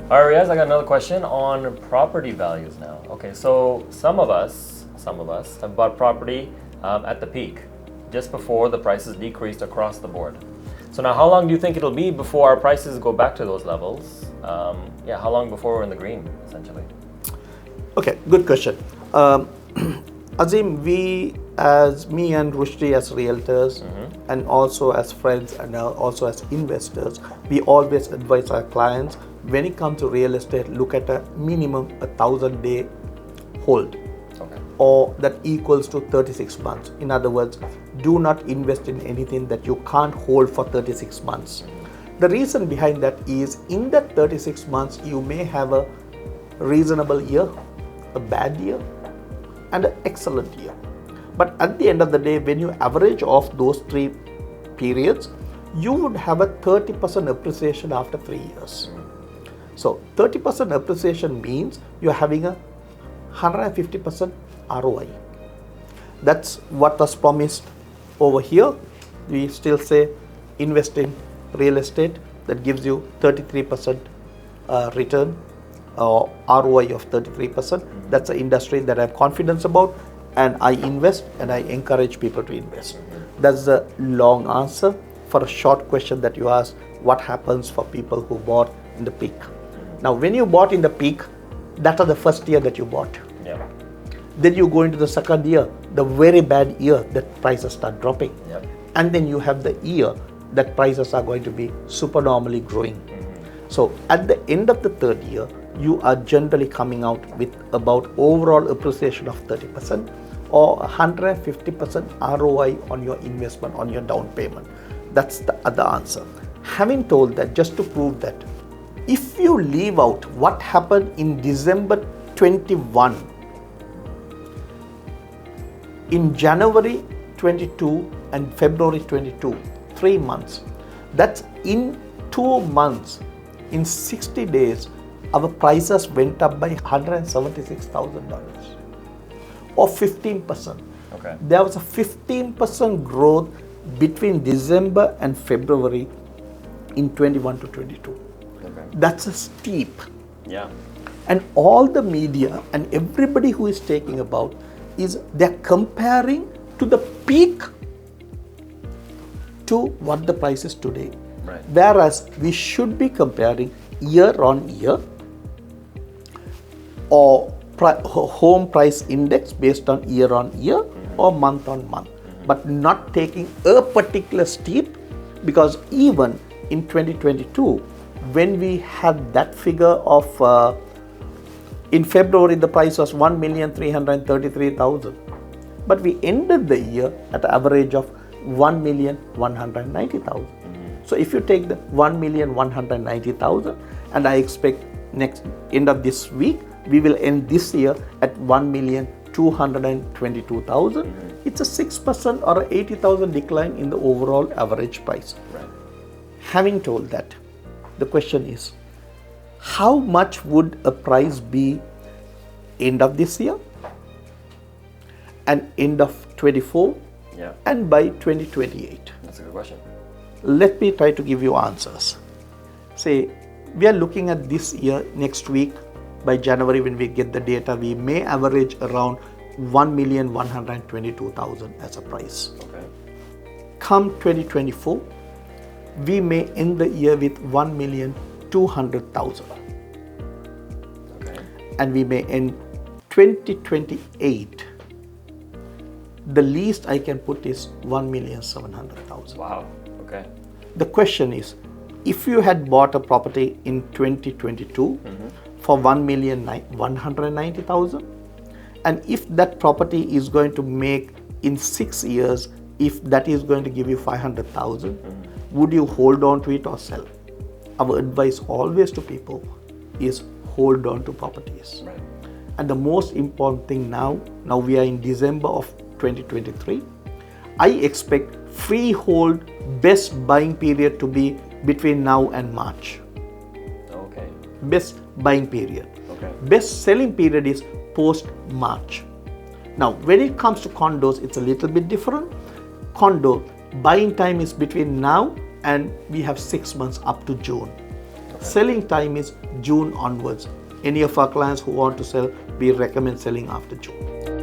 All right, Riyaz, I got another question on property values now. Okay, so some of us have bought property at the peak, just before the prices decreased across the board. So now, how long do you think it'll be before our prices go back to those levels? How long before we're in the green, essentially? Okay, good question. Azim, we, as me and Rushdi as realtors, and also as friends and also as investors, we always advise our clients, when it comes to real estate, look at a minimum 1,000-day hold. Okay. Or that equals to 36 months. In other words, do not invest in anything that you can't hold for 36 months. The reason behind that is, in that 36 months, you may have a reasonable year, a bad year, and an excellent year. But at the end of the day, when you average off those 3 periods, you would have a 30% appreciation after 3 years. So 30% appreciation means you're having a 150% ROI. That's what was promised over here. We still say invest in real estate, that gives you 33% return, or ROI of 33%. That's an industry that I have confidence about, and I invest and I encourage people to invest. That's the long answer for a short question that you asked, what happens for people who bought in the peak. Now, when you bought in the peak, that was the first year that you bought. Yeah. Then you go into the second year, the very bad year, that prices start dropping. Yep. And then you have the year that prices are going to be supernormally growing. So at the end of the third year, you are generally coming out with about overall appreciation of 30% or 150% ROI on your investment, on your down payment. That's the other answer. Having told that, just to prove that, if you leave out what happened in December 21, in January 22 and February 22, 3 months, that's in 2 months, in 60 days, our prices went up by $176,000 or 15%. Okay. There was a 15% growth between December and February in 21 to 22. Okay. That's a steep. Yeah. And all the media and everybody who is talking about is they're comparing to the peak to what the price is today. Right. Whereas we should be comparing year on year or home price index based on year or month on month, but not taking a particular steep, because even in 2022, when we had that figure of in February the price was 1,333,000, but we ended the year at an average of 1,190,000. So if you take the 1,190,000, and I expect next end of this week we will end this year at 1,222,000. It's a 6% or 80,000 decline in the overall average price. Right. Having told that, the question is, how much would a price be end of this year and end of 24 and by 2028? That's a good question. Let me try to give you answers. Say, we are looking at this year, next week, by January when we get the data, we may average around 1,122,000 as a price. Okay. Come 2024, we may end the year with 1,200,000. Okay. And we may end 2028. The least I can put is 1,700,000. Wow. Okay. The question is, if you had bought a property in 2022 for 1,190,000, and if that property is going to make in 6 years, if that is going to give you 500,000, would you hold on to it or sell? Our advice always to people is hold on to properties. Right. And the most important thing now we are in December of 2023, I expect freehold best buying period to be between now and March. Okay. Best buying period. Okay. Best selling period is post March. Now, when it comes to condos, it's a little bit different. Condo buying time is between now and we have 6 months up to June. Selling time is June onwards. Any of our clients who want to sell, we recommend selling after June.